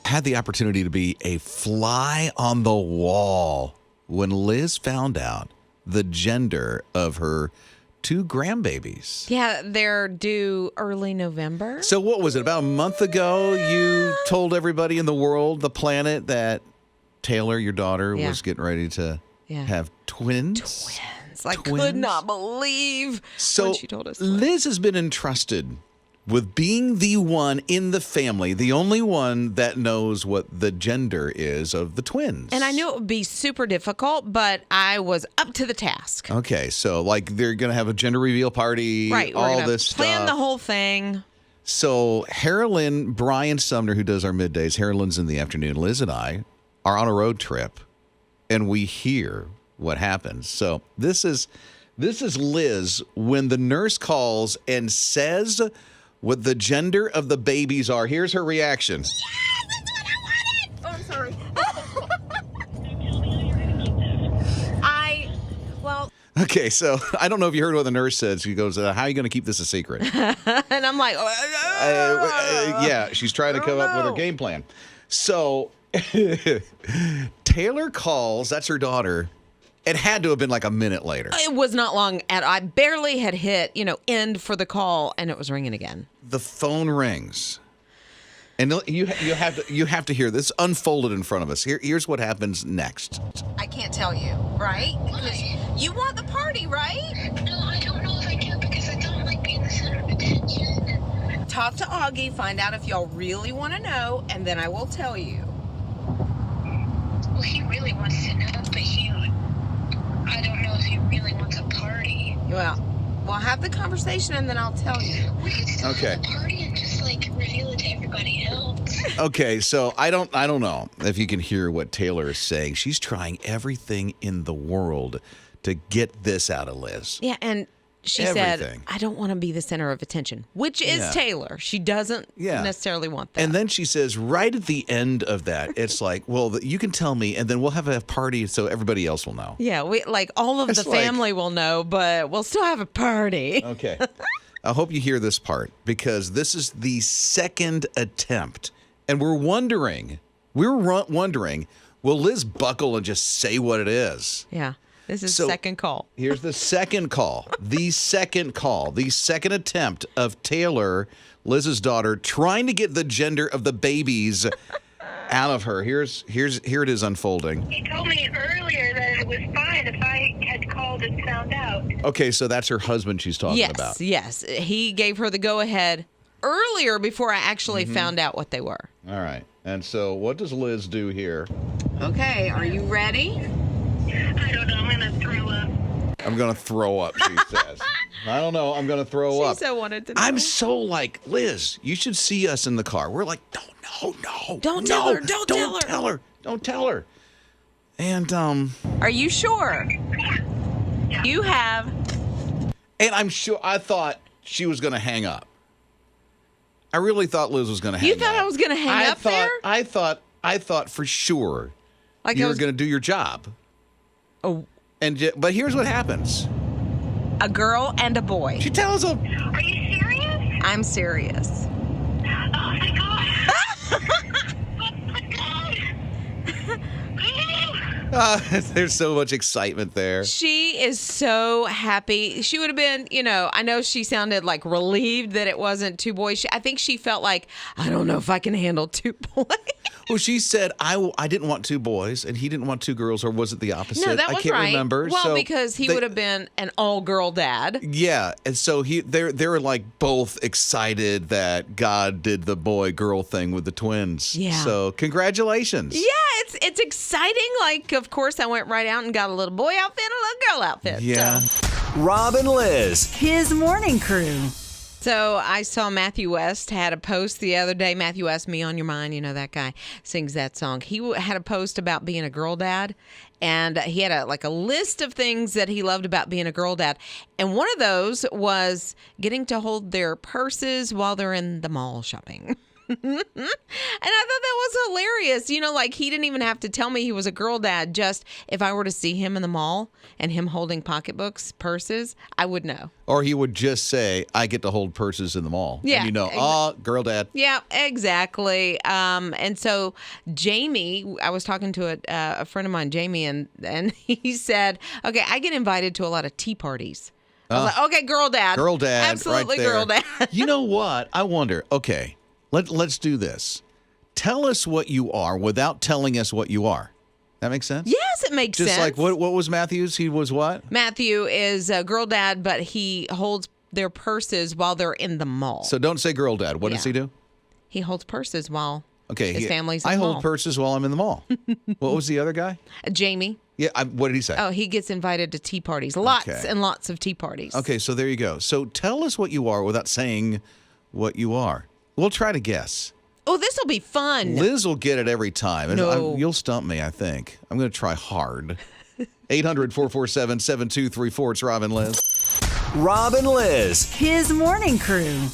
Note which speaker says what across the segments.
Speaker 1: Had the opportunity to be a fly on the wall when Liz found out the gender of her 2 grandbabies.
Speaker 2: Yeah, they're due early November.
Speaker 1: So what was it, about a month ago you told everybody in the world, the planet, that Taylor, your daughter, was getting ready to have twins?
Speaker 2: I could not believe when she told us.
Speaker 1: Liz has been entrusted with being the one in the family, the only one that knows what the gender is of the twins.
Speaker 2: And I knew it would be super difficult, but I was up to the task.
Speaker 1: Okay, so like they're going to have a gender reveal party,
Speaker 2: right,
Speaker 1: all this stuff.
Speaker 2: Plan the whole thing.
Speaker 1: So Harolyn, Brian Sumner, who does our middays, Harolyn's in the afternoon, Liz and I are on a road trip, and we hear what happens. So this is Liz when the nurse calls and says what the gender of the babies are. Here's her reaction.
Speaker 3: Yes, that's what I wanted. Oh, I'm sorry.
Speaker 1: Okay, so I don't know if you heard what the nurse said. She goes, how are you going to keep this a secret?
Speaker 2: And I'm like,
Speaker 1: yeah, she's trying to come up with her game plan. So Taylor calls, that's her daughter. It had to have been like a minute later.
Speaker 2: It was not long. I barely had hit, end for the call, and it was ringing again.
Speaker 1: The phone rings. And you have to hear this unfolded in front of us. Here's what happens next.
Speaker 2: I can't tell you, right? Because you want the party, right?
Speaker 3: No, I don't know if I do because I don't like being the center of attention.
Speaker 2: Talk to Augie, find out if y'all really want to know, and then I will tell you.
Speaker 3: Well, he really wants to know, but I don't know if he really wants a party.
Speaker 2: Well, we'll have the conversation and then I'll tell you.
Speaker 3: We could still
Speaker 1: Okay.
Speaker 3: have a party and just reveal it to everybody else.
Speaker 1: Okay, so I don't know if you can hear what Taylor is saying. She's trying everything in the world to get this out of Liz.
Speaker 2: Yeah, and she said, I don't want to be the center of attention, which is Taylor. She doesn't necessarily want that.
Speaker 1: And then she says, right at the end of that, it's like, well, you can tell me, and then we'll have a party so everybody else will know.
Speaker 2: Yeah, all of the family will know, but we'll still have a party.
Speaker 1: Okay. I hope you hear this part, because this is the second attempt. And we're wondering, will Liz buckle and just say what it is?
Speaker 2: Yeah. This is second call.
Speaker 1: Here's the second call. The second attempt of Taylor, Liz's daughter, trying to get the gender of the babies out of her. Here it is unfolding.
Speaker 3: He told me earlier that it was fine if I had called and found out.
Speaker 1: Okay, so that's her husband she's talking about.
Speaker 2: Yes. He gave her the go-ahead earlier before I actually found out what they were.
Speaker 1: All right. And so what does Liz do here?
Speaker 2: Okay, are you ready?
Speaker 3: I don't know. I'm going to throw up.
Speaker 1: I'm going to throw up, she says. I don't know. I'm going to throw up.
Speaker 2: She so wanted to know.
Speaker 1: I'm so like, Liz, you should see us in the car. We're like, no.
Speaker 2: Don't tell her.
Speaker 1: Don't tell her. And,
Speaker 2: Are you sure?
Speaker 3: Yeah.
Speaker 2: You have.
Speaker 1: And I'm sure, I thought she was going to hang up. I really thought Liz was going to hang up.
Speaker 2: You thought I was going to hang up there?
Speaker 1: I thought for sure
Speaker 2: Like
Speaker 1: you were going to do your job.
Speaker 2: Oh.
Speaker 1: But here's what happens.
Speaker 2: A girl and a boy.
Speaker 1: She tells him.
Speaker 3: Are you serious?
Speaker 2: I'm serious.
Speaker 3: Oh, my God. Oh, my God.
Speaker 1: There's so much excitement there.
Speaker 2: She is so happy. She would have been, I know she sounded like relieved that it wasn't 2 boys. I think she felt like, I don't know if I can handle 2 boys.
Speaker 1: Well, she said, I didn't want 2 boys, and he didn't want 2 girls, or was it the opposite?
Speaker 2: No, that was
Speaker 1: I can't remember.
Speaker 2: Well,
Speaker 1: so
Speaker 2: because he would have been an all-girl dad.
Speaker 1: Yeah, and so they were like both excited that God did the boy-girl thing with the twins.
Speaker 2: Yeah.
Speaker 1: So congratulations.
Speaker 2: Yeah, it's exciting. Like, of course, I went right out and got a little boy outfit and a little girl outfit.
Speaker 1: Yeah.
Speaker 2: So.
Speaker 4: Rob and Liz.
Speaker 5: His morning crew.
Speaker 2: So I saw Matthew West had a post the other day. Matthew West, Me on Your Mind, that guy sings that song. He had a post about being a girl dad, and he had a list of things that he loved about being a girl dad. And one of those was getting to hold their purses while they're in the mall shopping. And I thought that was hilarious. Like he didn't even have to tell me he was a girl dad. Just if I were to see him in the mall and him holding pocketbooks, purses, I would know.
Speaker 1: Or he would just say, I get to hold purses in the mall.
Speaker 2: Yeah.
Speaker 1: And girl dad.
Speaker 2: Yeah, exactly. And so Jamie, I was talking to a friend of mine, Jamie, and he said, okay, I get invited to a lot of tea parties. I was like, okay, girl dad.
Speaker 1: Girl dad.
Speaker 2: Absolutely
Speaker 1: right there.
Speaker 2: girl dad.
Speaker 1: You know what? I wonder, okay, let's do this. Tell us what you are without telling us what you are. That makes sense?
Speaker 2: Yes, it makes sense.
Speaker 1: Just like, what was Matthew's? He was what?
Speaker 2: Matthew is a girl dad, but he holds their purses while they're in the mall.
Speaker 1: So don't say girl dad. What does he do?
Speaker 2: He holds purses while
Speaker 1: Okay,
Speaker 2: his family's in the
Speaker 1: I
Speaker 2: mall.
Speaker 1: hold purses while I'm in the mall. What was the other guy?
Speaker 2: Jamie.
Speaker 1: Yeah, what did he say?
Speaker 2: Oh, he gets invited to tea parties. Lots
Speaker 1: Okay.
Speaker 2: and lots of tea parties.
Speaker 1: Okay, so there you go. So tell us what you are without saying what you are. We'll try to guess.
Speaker 2: Oh, this will be fun.
Speaker 1: Liz will get it every time. And
Speaker 2: No.
Speaker 1: you'll stump me, I think. I'm going to try hard. 800-447-7234. It's Rob and Liz.
Speaker 4: Rob and Liz.
Speaker 5: His morning crew.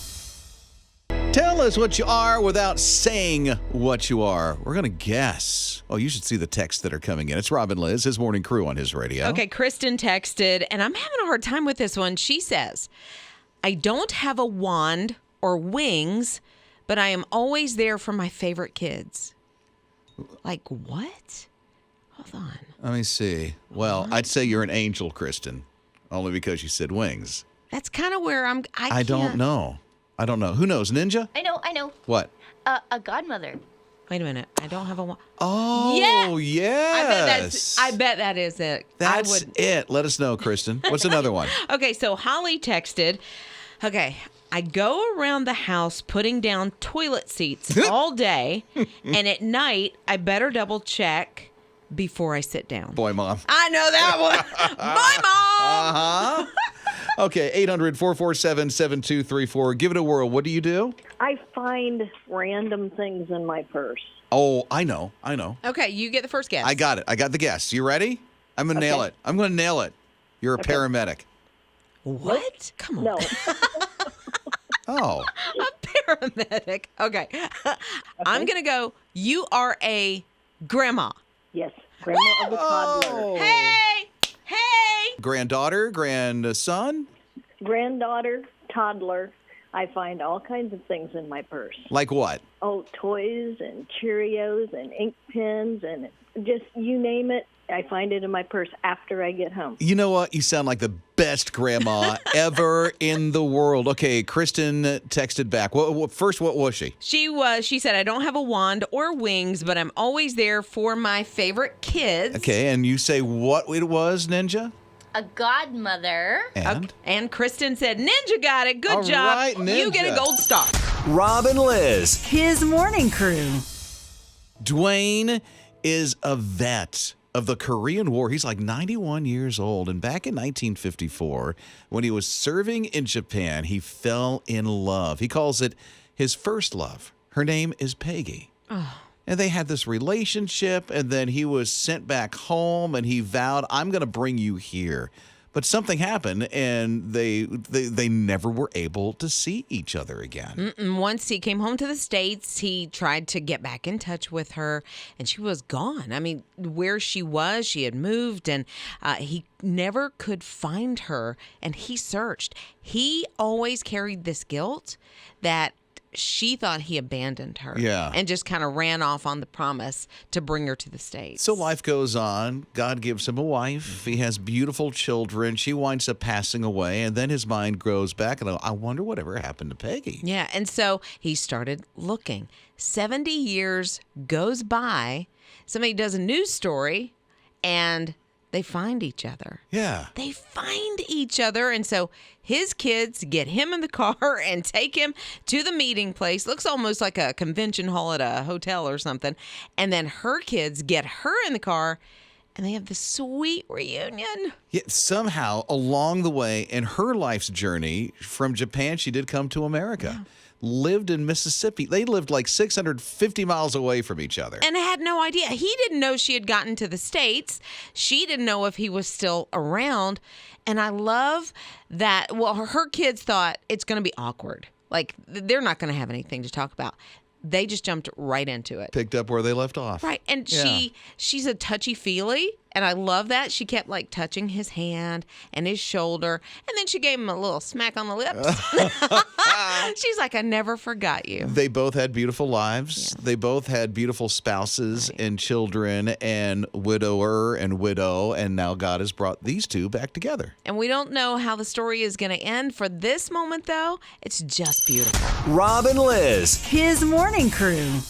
Speaker 1: Tell us what you are without saying what you are. We're going to guess. Oh, you should see the texts that are coming in. It's Rob and Liz, his morning crew on his radio.
Speaker 2: Okay, Kristen texted, and I'm having a hard time with this one. She says, I don't have a wand or wings, but I am always there for my favorite kids. Like what? Hold on.
Speaker 1: Let me see. Well, I'd say you're an angel, Kristen, only because you said wings.
Speaker 2: That's kind of where I
Speaker 1: don't know. I don't know. Who knows? Ninja?
Speaker 6: I know.
Speaker 1: What?
Speaker 6: A godmother.
Speaker 2: Wait a minute. I don't have a wand.
Speaker 1: Oh,
Speaker 2: Yeah.
Speaker 1: yes.
Speaker 2: I bet that is it.
Speaker 1: That's it. Let us know, Kristen. What's another one?
Speaker 2: Okay, so Holly texted, okay, I go around the house putting down toilet seats all day, and at night, I better double check before I sit down.
Speaker 1: Boy, Mom.
Speaker 2: I know that one. Bye, Mom.
Speaker 1: Uh-huh. Okay, 800-447-7234. Give it a whirl. What do you do?
Speaker 7: I find random things in my purse.
Speaker 1: Oh, I know.
Speaker 2: Okay, you get the first guess.
Speaker 1: I got it. I got the guess. You ready? I'm going to nail it. I'm going to nail it. You're a paramedic.
Speaker 2: What? Come on.
Speaker 7: No.
Speaker 1: Oh.
Speaker 2: A paramedic. Okay. I'm going to go, you are a grandma.
Speaker 7: Yes. Grandma of a toddler.
Speaker 2: Hey.
Speaker 1: Granddaughter, grandson?
Speaker 7: Granddaughter, toddler. I find all kinds of things in my purse.
Speaker 1: Like what?
Speaker 7: Oh, toys and Cheerios and ink pens and just you name it. I find it in my purse after I get home.
Speaker 1: You know what? You sound like the best grandma ever in the world. Okay, Kristen texted back. First, what was she?
Speaker 2: She said, I don't have a wand or wings, but I'm always there for my favorite kids.
Speaker 1: Okay, and you say what it was, Ninja?
Speaker 6: A godmother.
Speaker 1: And?
Speaker 2: Okay. And Kristen said, Ninja got it. Good
Speaker 1: All
Speaker 2: job.
Speaker 1: right,
Speaker 2: You get a
Speaker 1: Ninja.
Speaker 2: gold star.
Speaker 4: Rob and Liz.
Speaker 5: His morning crew.
Speaker 1: Dwayne is a vet of the Korean War. He's like 91 years old. And back in 1954, when he was serving in Japan, he fell in love. He calls it his first love. Her name is Peggy. And they had this relationship, and then he was sent back home, and he vowed, I'm going to bring you here. But something happened, and they never were able to see each other again.
Speaker 2: Once he came home to the States, he tried to get back in touch with her, and she was gone. I mean, where she was, she had moved, and he never could find her, and he searched. He always carried this guilt that she thought he abandoned her.
Speaker 1: Yeah.
Speaker 2: And just kind of ran off on the promise to bring her to the States.
Speaker 1: So life goes on. God gives him a wife. He has beautiful children. She winds up passing away, and then his mind grows back, and I wonder whatever happened to Peggy.
Speaker 2: Yeah, and so he started looking. 70 years goes by. Somebody does a news story, and they find each other.
Speaker 1: Yeah.
Speaker 2: They find each other, and so his kids get him in the car and take him to the meeting place. Looks almost like a convention hall at a hotel or something. And then her kids get her in the car, and they have this sweet reunion.
Speaker 1: Yet somehow along the way in her life's journey from Japan, she did come to America. Lived in Mississippi. They lived like 650 miles away from each other.
Speaker 2: And I had no idea. He didn't know she had gotten to the States. She didn't know if he was still around. And I love that. Well, her kids thought it's going to be awkward. Like, they're not going to have anything to talk about. they just jumped right into it.
Speaker 1: Picked up where they left off.
Speaker 2: Right. And
Speaker 1: Yeah.
Speaker 2: she's a touchy-feely, and I love that. She kept, like, touching his hand and his shoulder, and then she gave him a little smack on the lips. She's like, I never forgot you.
Speaker 1: They both had beautiful lives.
Speaker 2: Yeah.
Speaker 1: They both had beautiful spouses and children and widower and widow, and now God has brought these two back together.
Speaker 2: And we don't know how the story is going to end. For this moment, though, it's just beautiful.
Speaker 4: Rob and Liz.
Speaker 5: His morning crew.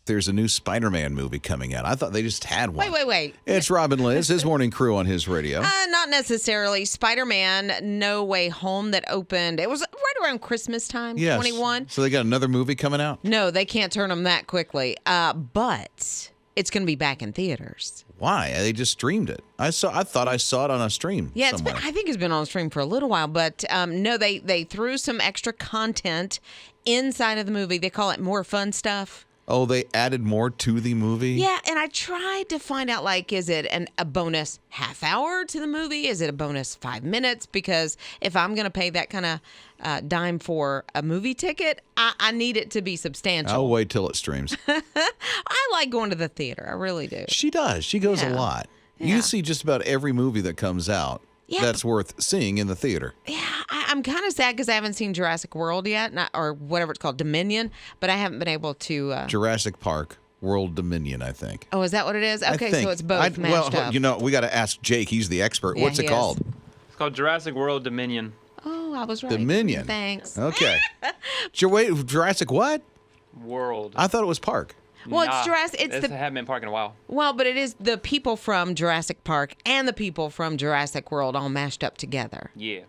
Speaker 1: There's a new Spider-Man movie coming out. I thought they just had one.
Speaker 2: Wait.
Speaker 1: It's Rob and Liz, his morning crew on his radio.
Speaker 2: Not necessarily. Spider-Man No Way Home that opened. It was right around Christmas time,
Speaker 1: Yes.
Speaker 2: 21.
Speaker 1: So they got another movie coming out?
Speaker 2: No, they can't turn them that quickly. But it's going to be back in theaters.
Speaker 1: Why? They just streamed it. I thought I saw it on a stream
Speaker 2: Yeah,
Speaker 1: somewhere.
Speaker 2: I think it's been on stream for a little while, but no, they threw some extra content inside of the movie. They call it more fun stuff.
Speaker 1: Oh, they added more to the movie?
Speaker 2: Yeah, and I tried to find out, like, is it a bonus half hour to the movie? Is it a bonus 5 minutes? Because if I'm going to pay that kind of dime for a movie ticket, I need it to be substantial.
Speaker 1: I'll wait till it streams.
Speaker 2: I like going to the theater. I really do.
Speaker 1: She does. She goes a
Speaker 2: Yeah.
Speaker 1: lot.
Speaker 2: Yeah.
Speaker 1: You see just about every movie that comes out
Speaker 2: Yeah.
Speaker 1: that's worth seeing in the theater.
Speaker 2: Yeah, I'm kind of sad because I haven't seen Jurassic World yet, or whatever it's called, Dominion, but I haven't been able to.
Speaker 1: Jurassic Park, World Dominion, I think.
Speaker 2: Oh, is that what it is?
Speaker 1: I
Speaker 2: Okay,
Speaker 1: think.
Speaker 2: so it's both matched up.
Speaker 1: You know, we got to ask Jake. He's the expert.
Speaker 2: Yeah,
Speaker 1: What's it
Speaker 2: he is.
Speaker 1: called?
Speaker 8: It's called Jurassic World Dominion.
Speaker 2: Oh, I was right.
Speaker 1: Dominion.
Speaker 2: Thanks.
Speaker 1: Okay. Jurassic what?
Speaker 8: World.
Speaker 1: I thought it was Park.
Speaker 2: Well, it's Jurassic. It's
Speaker 8: This
Speaker 2: the
Speaker 8: haven't been parked in a while.
Speaker 2: well, but it is the people from Jurassic Park and the people from Jurassic World all mashed up together.
Speaker 8: Yeah.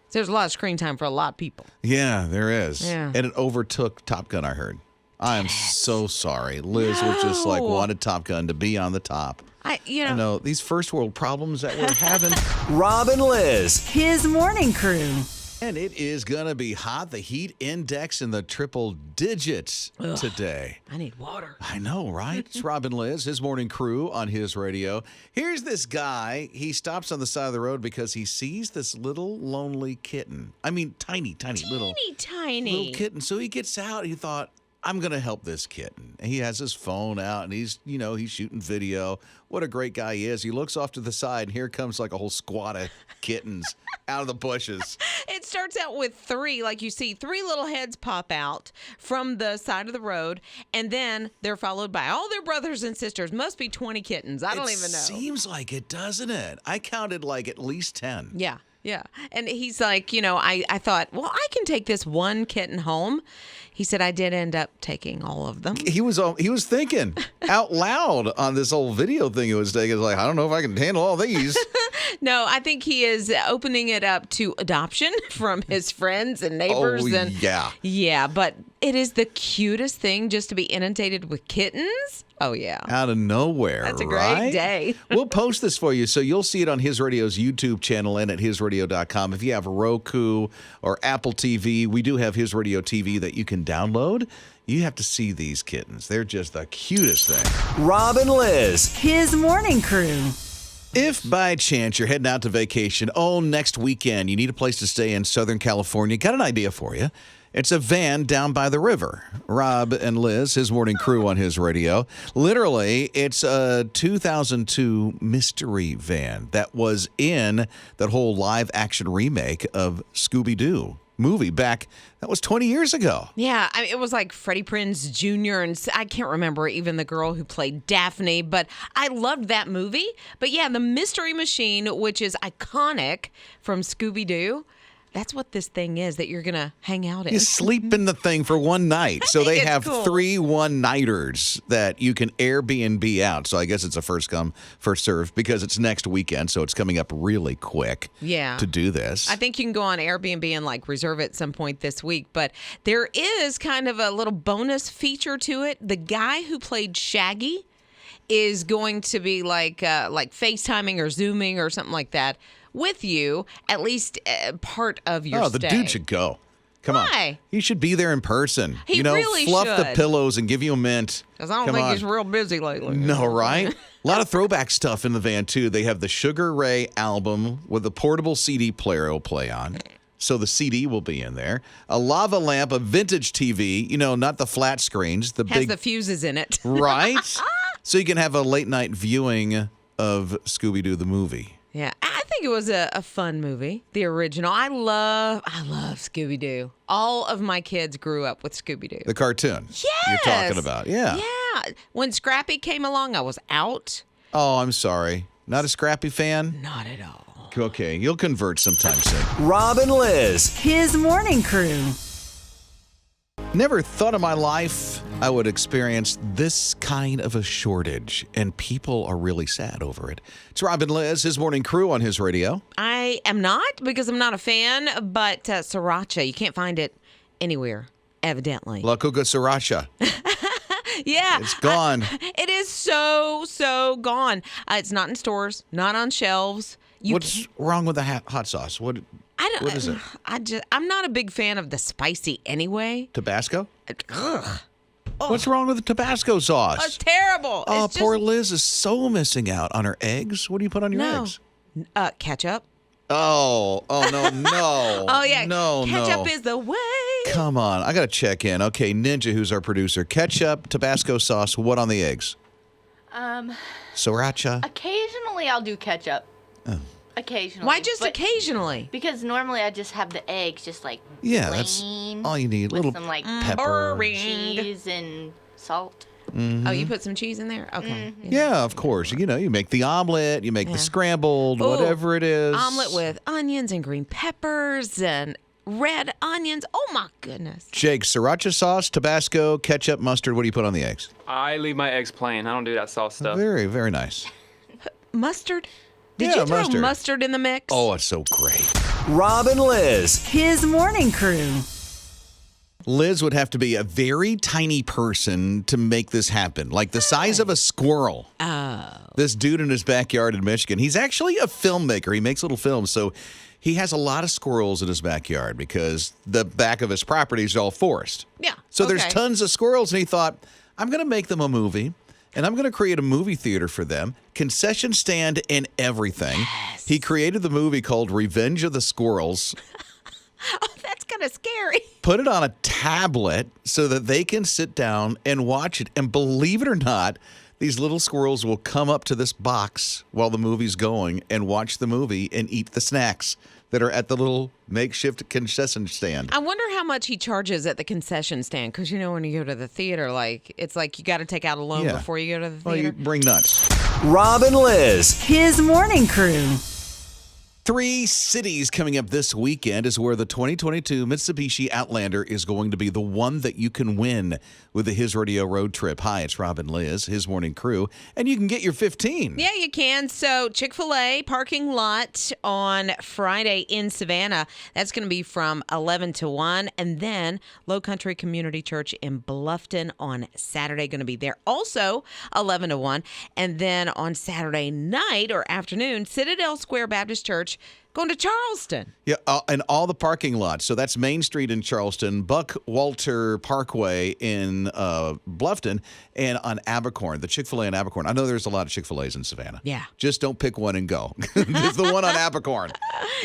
Speaker 2: So there's a lot of screen time for a lot of people.
Speaker 1: Yeah, there is.
Speaker 2: Yeah.
Speaker 1: And it overtook Top Gun, I heard. I am so sorry. Liz was just like
Speaker 2: No.
Speaker 1: wanted Top Gun to be on the top.
Speaker 2: I
Speaker 1: I know these first world problems that we're having.
Speaker 4: Rob and Liz.
Speaker 5: His morning crew.
Speaker 1: And it is going to be hot. The heat index in the triple digits today.
Speaker 2: I need water.
Speaker 1: I know, right? It's Rob and Liz, his morning crew on his radio. Here's this guy. He stops on the side of the road because he sees this little lonely kitten. I mean, tiny little
Speaker 2: Tiny.
Speaker 1: kitten. So he gets out. He thought, I'm going to help this kitten. And he has his phone out and he's shooting video. What a great guy he is. He looks off to the side and here comes like a whole squad of kittens out of the bushes.
Speaker 2: It starts out with three, like you see, three little heads pop out from the side of the road, and then they're followed by all their brothers and sisters. Must be 20 kittens. I don't even know.
Speaker 1: Seems like it, doesn't it? I counted like at least 10.
Speaker 2: Yeah. And he's like, I thought, well, I can take this one kitten home. He said, I did end up taking all of them.
Speaker 1: He was thinking out loud on this old video thing he was taking. He was like, I don't know if I can handle all these.
Speaker 2: No, I think he is opening it up to adoption from his friends and neighbors.
Speaker 1: Oh, yeah.
Speaker 2: Yeah, but it is the cutest thing just to be inundated with kittens. Oh, yeah.
Speaker 1: Out of nowhere.
Speaker 2: That's a great
Speaker 1: right?
Speaker 2: day.
Speaker 1: We'll post this for you so you'll see it on His Radio's YouTube channel and at hisradio.com. If you have Roku or Apple TV, we do have His Radio TV that you can download. You have to see these kittens. They're just the cutest thing.
Speaker 4: Rob and Liz.
Speaker 5: His morning crew.
Speaker 1: If by chance you're heading out to vacation, next weekend, you need a place to stay in Southern California, got an idea for you. It's a van down by the river. Rob and Liz, his morning crew on his radio. Literally, it's a 2002 mystery van that was in that whole live action remake of Scooby-Doo movie back, that was 20 years ago.
Speaker 2: Yeah, it was like Freddie Prinze Jr. and I can't remember even the girl who played Daphne, but I loved that movie. But yeah, the Mystery Machine, which is iconic from Scooby-Doo, that's what this thing is that you're going to hang out in.
Speaker 1: You sleep in the thing for one night. So they
Speaker 2: It's
Speaker 1: have
Speaker 2: cool.
Speaker 1: 3 one-nighters that you can Airbnb out. So I guess it's a first come, first serve because it's next weekend. So it's coming up really quick to do this.
Speaker 2: I think you can go on Airbnb and like reserve it at some point this week. But there is kind of a little bonus feature to it. The guy who played Shaggy is going to be like FaceTiming or Zooming or something like that with you, at least part of your
Speaker 1: the
Speaker 2: stay.
Speaker 1: dude should go. Come on.
Speaker 2: Why?
Speaker 1: He should be there in person.
Speaker 2: He really
Speaker 1: fluff the
Speaker 2: should.
Speaker 1: pillows and give you a mint.
Speaker 2: Because I don't
Speaker 1: Come
Speaker 2: think
Speaker 1: on.
Speaker 2: he's real busy lately.
Speaker 1: No, right? A lot of throwback stuff in the van, too. They have the Sugar Ray album with a portable CD player it'll play on. So the CD will be in there. A lava lamp, a vintage TV, not the flat screens, the
Speaker 2: Has
Speaker 1: big.
Speaker 2: the fuses in it.
Speaker 1: Right? So you can have a late night viewing of Scooby-Doo the movie.
Speaker 2: Yeah, I think it was a fun movie, the original. I love Scooby-Doo. All of my kids grew up with Scooby-Doo.
Speaker 1: The cartoon.
Speaker 2: Yes.
Speaker 1: You're talking about. Yeah.
Speaker 2: Yeah. When Scrappy came along, I was out.
Speaker 1: Oh, I'm sorry. Not a Scrappy fan?
Speaker 2: Not at all.
Speaker 1: Okay, you'll convert sometime soon.
Speaker 4: Rob and Liz.
Speaker 5: His morning crew.
Speaker 1: Never thought in my life I would experience this kind of a shortage, and people are really sad over it. It's Rob and Liz, His Morning Crew on His Radio.
Speaker 2: I am not because I'm not a fan, but sriracha, you can't find it anywhere, evidently.
Speaker 1: La Cuca Sriracha.
Speaker 2: Yeah.
Speaker 1: It's gone.
Speaker 2: It is so gone. It's not in stores, not on shelves.
Speaker 1: What's wrong with the hot sauce? What is it?
Speaker 2: I'm not a big fan of the spicy anyway.
Speaker 1: Tabasco?
Speaker 2: Ugh.
Speaker 1: What's wrong with the Tabasco sauce?
Speaker 2: It's terrible.
Speaker 1: Oh,
Speaker 2: It's
Speaker 1: poor
Speaker 2: just,
Speaker 1: Liz is so missing out on her eggs. What do you put on your
Speaker 2: No.
Speaker 1: eggs?
Speaker 2: Ketchup.
Speaker 1: Oh, no.
Speaker 2: Oh yeah.
Speaker 1: No.
Speaker 2: Ketchup is the way.
Speaker 1: Come on. I got to check in. Okay, Ninja, who's our producer. Ketchup, Tabasco sauce, what on the eggs? Sriracha?
Speaker 6: Occasionally I'll do ketchup.
Speaker 1: Oh.
Speaker 6: Occasionally.
Speaker 2: Why just
Speaker 6: but-
Speaker 2: occasionally?
Speaker 6: Because normally I just have the eggs just like
Speaker 1: Yeah, that's
Speaker 6: plain
Speaker 1: all you need.
Speaker 6: with
Speaker 1: Little
Speaker 6: some like
Speaker 1: pepper.
Speaker 2: boring.
Speaker 6: cheese and salt.
Speaker 2: Oh, you put some cheese in there? Okay.
Speaker 1: Yeah, of course. You make the omelet, you make the scrambled,
Speaker 2: Ooh,
Speaker 1: whatever it is.
Speaker 2: Omelet with onions and green peppers and red onions. Oh my goodness.
Speaker 1: Jake, sriracha sauce, Tabasco, ketchup, mustard. What do you put on the eggs?
Speaker 8: I leave my eggs plain. I don't do that sauce stuff.
Speaker 1: Very, very nice.
Speaker 2: Mustard? Did
Speaker 1: Yeah,
Speaker 2: you throw
Speaker 1: mustard.
Speaker 2: mustard in the mix?
Speaker 1: Oh, it's so great.
Speaker 4: Rob and Liz.
Speaker 5: His morning crew.
Speaker 1: Liz would have to be a very tiny person to make this happen, like the size of a squirrel.
Speaker 2: Oh.
Speaker 1: This dude in his backyard in Michigan, he's actually a filmmaker. He makes little films, so he has a lot of squirrels in his backyard because the back of his property is all forest.
Speaker 2: Yeah.
Speaker 1: So there's
Speaker 2: okay.
Speaker 1: tons of squirrels, and he thought, I'm going to make them a movie, and I'm going to create a movie theater for them, concession stand and everything.
Speaker 2: Yes.
Speaker 1: He created the movie called Revenge of the Squirrels.
Speaker 2: Oh, that's kind of scary.
Speaker 1: Put it on a tablet so that they can sit down and watch it. And believe it or not, these little squirrels will come up to this box while the movie's going and watch the movie and eat the snacks that are at the little makeshift concession stand.
Speaker 2: I wonder how much he charges at the concession stand because when you go to the theater, it's like you got to take out a loan
Speaker 1: Yeah.
Speaker 2: before you go to the
Speaker 1: Well,
Speaker 2: theater.
Speaker 1: you bring nuts.
Speaker 4: Rob and Liz.
Speaker 5: His morning crew.
Speaker 1: 3 cities coming up this weekend is where the 2022 Mitsubishi Outlander is going to be the one that you can win with the His Radio road trip. Hi, it's Rob and Liz, His Morning Crew, and you can get your 15.
Speaker 2: Yeah, you can. So Chick-fil-A parking lot on Friday in Savannah. That's going to be from 11 to 1. And then Low Country Community Church in Bluffton on Saturday, going to be there also 11 to 1. And then on Saturday night or afternoon, Citadel Square Baptist Church going to Charleston.
Speaker 1: Yeah, and all the parking lots. So that's Main Street in Charleston, Buck Walter Parkway in Bluffton, and on Abercorn, the Chick-fil-A in Abercorn. I know there's a lot of Chick-fil-A's in Savannah.
Speaker 2: Yeah.
Speaker 1: Just don't pick one and go. It's the one on Abercorn.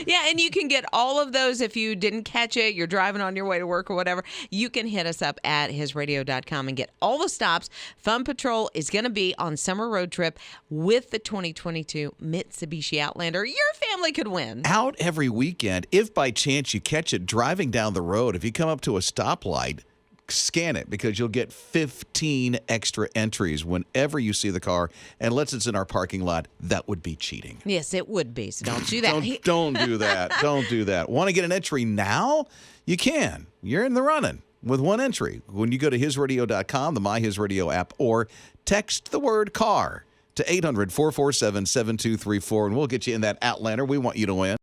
Speaker 2: Yeah, and you can get all of those if you didn't catch it, you're driving on your way to work or whatever. You can hit us up at hisradio.com and get all the stops. Fun Patrol is going to be on summer road trip with the 2022 Mitsubishi Outlander. Your family could win.
Speaker 1: Out every weekend. If by chance you catch it driving down the road, if you come up to a stoplight, scan it because you'll get 15 extra entries whenever you see the car. And unless it's in our parking lot, that would be cheating.
Speaker 2: Yes, it would be. So don't do that.
Speaker 1: Don't do that. Don't do that. Want to get an entry now? You can. You're in the running with one entry. When you go to hisradio.com, the My His Radio app, or text the word car to 800-447-7234, and we'll get you in that Outlander. We want you to win.